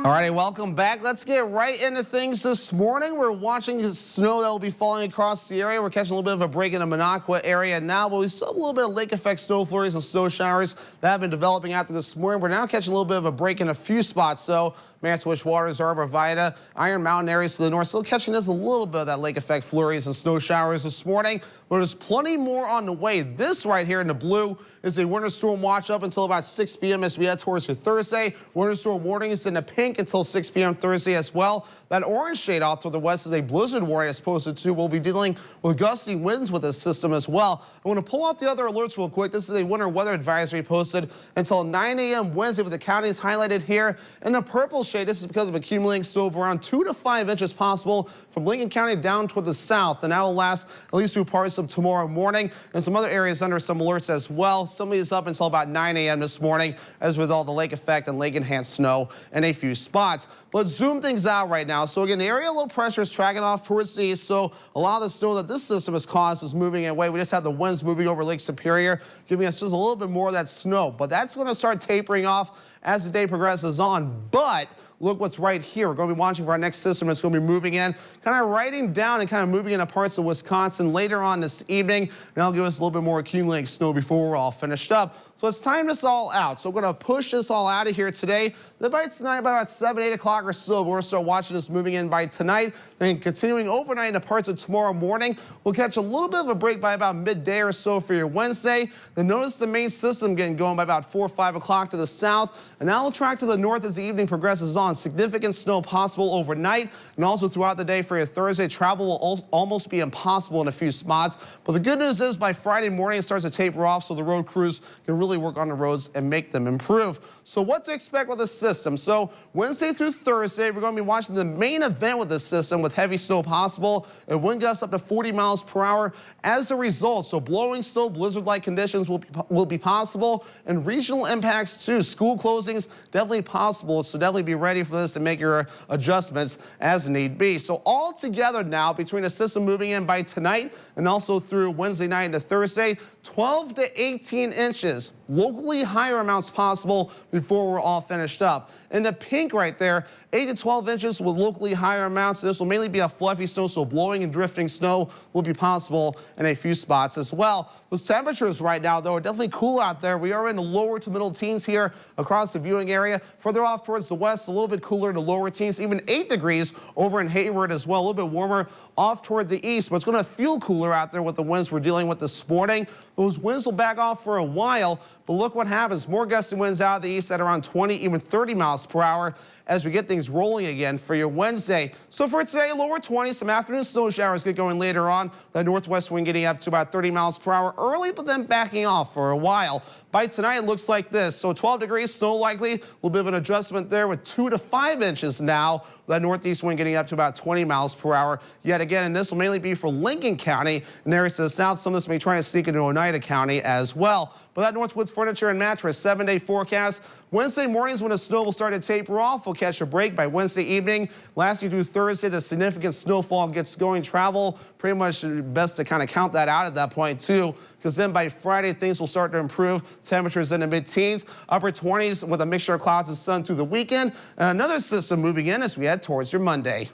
All righty, welcome back. Let's get right into things this morning. We're watching the snow that will be falling across the area. We're catching a little bit of a break in the Minocqua area now, but we still have a little bit of lake effect snow flurries and snow showers that have been developing after this morning. We're now catching a little bit of a break in a few spots. So Manitowish Waters, Arborvitae, Iron Mountain areas to the north, still catching just a little bit of that lake effect flurries and snow showers this morning. But there's plenty more on the way. This right here in the blue is a winter storm watch up until about 6 p.m. as we head towards your Thursday. Winter storm warnings in the pink until 6 p.m. Thursday as well. That orange shade off to the west is a blizzard warning as posted to. We'll be dealing with gusty winds with this system as well. I want to pull out the other alerts real quick. This is a winter weather advisory posted until 9 a.m. Wednesday with the counties highlighted here in the purple shade. This is because of accumulating snow of around 2 to 5 inches possible from Lincoln County down toward the south, and that will last at least through parts of tomorrow morning, and some other areas under some alerts as well. Some of these up until about 9 a.m. this morning, as with all the lake effect and lake enhanced snow in a few spots. Let's zoom things out right now. So again, the area low pressure is tracking off towards the east, so a lot of the snow that this system has caused is moving away. We just have the winds moving over Lake Superior, giving us just a little bit more of that snow, but that's going to start tapering off as the day progresses on. But look what's right here. We're going to be watching for our next system that's going to be moving in, kind of riding down and kind of moving into parts of Wisconsin later on this evening. And that'll give us a little bit more accumulating snow before we're all finished up. So let's time this all out. So we're going to push this all out of here today. The by tonight by about 7, 8 o'clock or so. We're going to start watching this moving in by tonight. Then continuing overnight into parts of tomorrow morning. We'll catch a little bit of a break by about midday or so for your Wednesday. Then notice the main system getting going by about 4 or 5 o'clock to the south. And now we'll track to the north as the evening progresses on. Significant snow possible overnight and also throughout the day for your Thursday. Travel will almost be impossible in a few spots. But the good news is by Friday morning it starts to taper off, so the road crews can really work on the roads and make them improve. So what to expect with this system? So Wednesday through Thursday, we're going to be watching the main event with this system with heavy snow possible and wind gusts up to 40 miles per hour as a result. So blowing snow, blizzard-like conditions will be possible, and regional impacts too. School closings definitely possible, so definitely be ready for this and make your adjustments as need be. So all together now, between the system moving in by tonight and also through Wednesday night into Thursday, 12 to 18 inches. Locally higher amounts possible before we're all finished up. In the pink right there, 8 to 12 inches with locally higher amounts. This will mainly be a fluffy snow, so blowing and drifting snow will be possible in a few spots as well. Those temperatures right now, though, are definitely cool out there. We are in the lower to middle teens here across the viewing area. Further off towards the west, a little bit cooler in the lower teens, even 8 degrees over in Hayward as well. A little bit warmer off toward the east, but it's going to feel cooler out there with the winds we're dealing with this morning. Those winds will back off for a while, but look what happens. More gusty winds out of the east at around 20, even 30 miles per hour as we get things rolling again for your Wednesday. So for today, lower 20s, some afternoon snow showers get going later on. The northwest wind getting up to about 30 miles per hour early, but then backing off for a while. By tonight, it looks like this. So 12 degrees, snow likely. A little bit of an adjustment there with 2 to 5 inches now. That northeast wind getting up to about 20 miles per hour. Yet again, and this will mainly be for Lincoln County and areas to the south. Some of this may try to sneak into Oneida County as well. But that Northwoods Furniture and Mattress 7-day forecast. Wednesday mornings when the snow will start to taper off. We'll catch a break by Wednesday evening. Lasting through Thursday, the significant snowfall gets going. Travel, pretty much best to kind of count that out at that point too, because then by Friday things will start to improve. Temperatures in the mid-teens, upper 20s with a mixture of clouds and sun through the weekend. And another system moving in as we head towards your Monday.